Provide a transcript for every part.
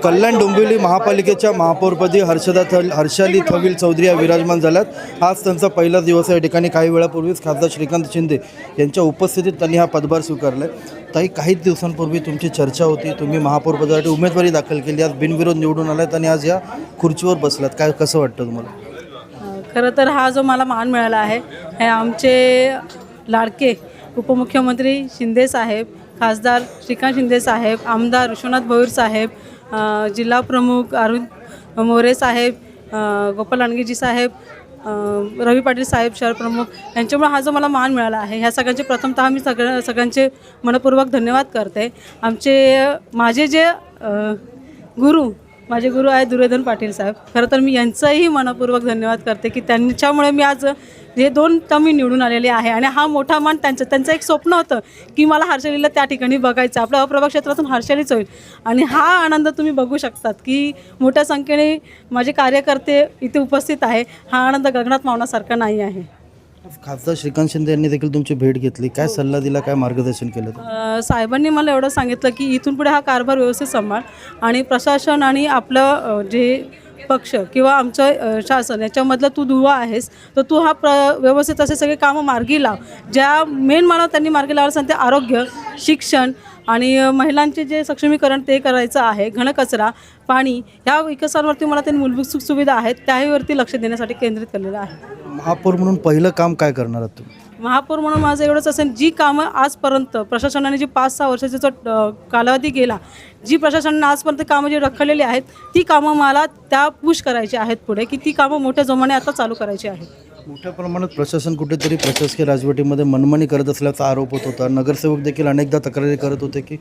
कल्याण डोंबिवली महापालिकेच्या महापौरपदी हर्षाली थविल चौधरी या विराजमान झाल्यात। आज त्यांचा पहिला दिवस आहे। या ठिकाणी काही वेळापूर्वीच खासदार श्रीकांत शिंदे यांच्या उपस्थितीत त्यांनी हा पदभार स्वीकारला। ताई, काही दिवसांपूर्वी तुमची चर्चा होती, तुम्ही महापौरपदासाठी उमेदवारी दाखल केली, आज बिनविरोध निवडून आलात आणि आज या खुर्चीवर बसलात, काय कसं वाटतं तुम्हाला? खरं तर हा जो मला मान मिळाला आहे हे आमचे लाडके उपमुख्यमंत्री शिंदे साहेब, खासदार श्रीकांत शिंदे साहेब, आमदार विश्वनाथ भोईर साहेब, जिल्हा प्रमुख अरुण मोरे साहेब, गोपाल लांडगेजी साहेब, रवी पाटील साहेब शहर प्रमुख यांच्यामुळे हा जो मला मान मिळाला आहे, ह्या सगळ्यांचे प्रथमतः मी सगळ्यांचे मनपूर्वक धन्यवाद करते। माझे जे माझे गुरु आहेत दुर्योधन पाटील साहेब, खरं तर मी यांचाही मनपूर्वक धन्यवाद करते की त्यांच्यामुळे मी आज हे 2 टर्म मी निवडून आलेले आहे। आणि हा मोठा मान त्यांचं एक स्वप्न होतं की मला हर्षालीला त्या ठिकाणी बघायचं, आपल्या अप्रभाग क्षेत्रातून हर्षालीच होईल। आणि हा आनंद तुम्ही बघू शकतात की मोठ्या संख्येने माझे कार्यकर्ते इथे उपस्थित आहे। हा आनंद गगनात मावण्यासारखा नाही आहे। खासदार श्रीकांत शिंदे यांनी देखील तुमची भेट घेतली, काय सल्ला दिला, काय मार्गदर्शन केलं? साहेबांनी मला एवढं सांगितलं की इथून पुढे हा कारभार व्यवस्थित सांभाळ आणि प्रशासन आणि आपलं जे पक्ष किंवा आमचं शासन याच्यामधलं तू दुवा आहेस, तर तू हा व्यवस्थित असे सगळे कामं मार्गी लाव। ज्या मेन मला त्यांनी मार्गी लावायला सांगते, आरोग्य, शिक्षण आणि महिलांचे जे सक्षमीकरण ते करायचं आहे, घनकचरा, पाणी, ह्या विकासांवरती मला त्यांनी मूलभूत सुखसुविधा आहेत त्याहीवरती लक्ष देण्यासाठी केंद्रित केलेलं आहे। महापौर म्हणून पहिलं काम काय करणार आहात तुम्ही? महापौर म्हणून माझं एवढंच असेल, जी कामं आजपर्यंत प्रशासनाने जी 5-6 वर्षाचा कालावधी गेला, जी प्रशासनाने आजपर्यंत कामं जी रखडलेली आहेत ती कामं मला त्या पुश करायची आहेत पुढे, की ती कामं मोठ्या जोमाने आता चालू करायची आहेत। मोठ्या प्रमाणात प्रशासन कुठेतरी प्रशासकीय राजवटीमध्ये मनमानी करत असल्याचा आरोप होत होता। नगरसेवक देखील अनेकदा तक्रारी करत होते की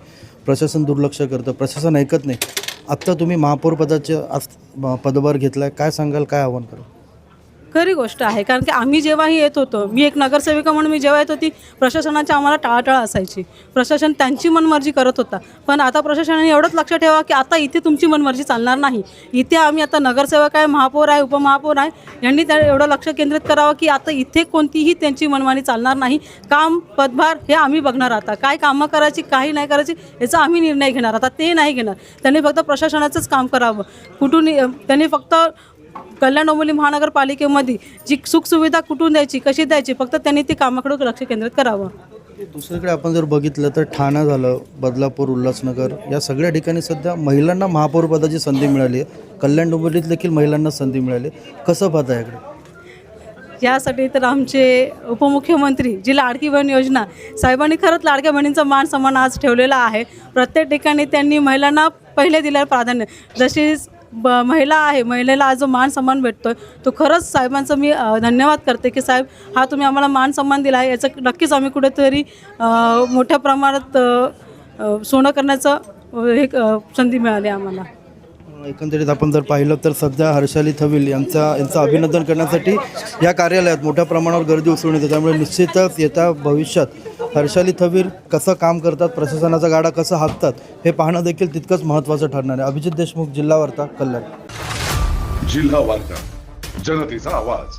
प्रशासन दुर्लक्ष करतं, प्रशासन ऐकत नाही। आत्ता तुम्ही महापौर पदाचे पदभार घेतला आहे, काय सांगाल, काय आव्हान कराल? खरी गोष्ट आहे, कारण की आम्ही जेव्हाही येत होतो, मी एक नगरसेविका म्हणून मी जेव्हा येत होती, प्रशासनाची आम्हाला टाळाटाळ असायची, प्रशासन त्यांची मनमर्जी करत होता। पण आता प्रशासनाने एवढंच लक्ष ठेवा की आता इथे तुमची मनमर्जी चालणार नाही, इथे आम्ही आता नगरसेवक आहे, महापौर आहे, उपमहापौर आहे, यांनी त्या एवढं लक्ष केंद्रित करावं की आता इथे कोणतीही त्यांची मनमानी चालणार नाही। काम पदभार हे आम्ही बघणार, आता काय कामं करायची काही नाही करायची याचा आम्ही निर्णय घेणार, आता ते नाही घेणार। त्यांनी फक्त प्रशासनाचंच काम करावं, कुठून त्यांनी फक्त कल्याण डोंबिवली महानगरपालिकेमध्ये जी सुखसुविधा कुठून द्यायची, कशी द्यायची, फक्त त्यांनी ती कामाकडे लक्ष केंद्रित करावं। दुसरीकडे आपण जर बघितलं तर ठाणा झालं, बदलापूर, उल्हासनगर या सगळ्या ठिकाणी सध्या महिलांना महापौर पदाची संधी मिळाली आहे। कल्याण डोंबिवलीत देखील महिलांना संधी मिळाली, कसं पाहता याकडे? यासाठी तर आमचे उपमुख्यमंत्री जी लाडकी बहीण योजना, साहेबांनी खरंच लाडक्या बहिणींचा मान सन्मान आज ठेवलेला आहे। प्रत्येक ठिकाणी त्यांनी महिलांना पहिले दिलेलं प्राधान्य, जशी महिला आहे, महिलेला आज जो मान सन्मान भेटतोय तो खरंच साहेबांचं मी धन्यवाद करते की साहेब हा तुम्ही आम्हाला मान सन्मान दिला आहे, याचं नक्कीच आम्ही कुठेतरी मोठ्या प्रमाणात सोनं करण्याचं एक संधी मिळाली आम्हाला। एकंदरीत आपण जर पाहिलं तर सध्या हर्षाली थविल यांचं अभिनंदन करण्यासाठी या कार्यालयात मोठ्या प्रमाणावर गर्दी उसळून येते। त्यामुळे निश्चितच येत्या भविष्यात हर्षाली थविल कसं काम करतात, प्रशासनाचा गाडा कसं हाकतात हे पाहणं देखील तितकंच महत्त्वाचं ठरणार आहे। अभिजित देशमुख, जिल्हा वार्ता, कल्याण। जिल्हा वार्ता, जनतेचा आवाज।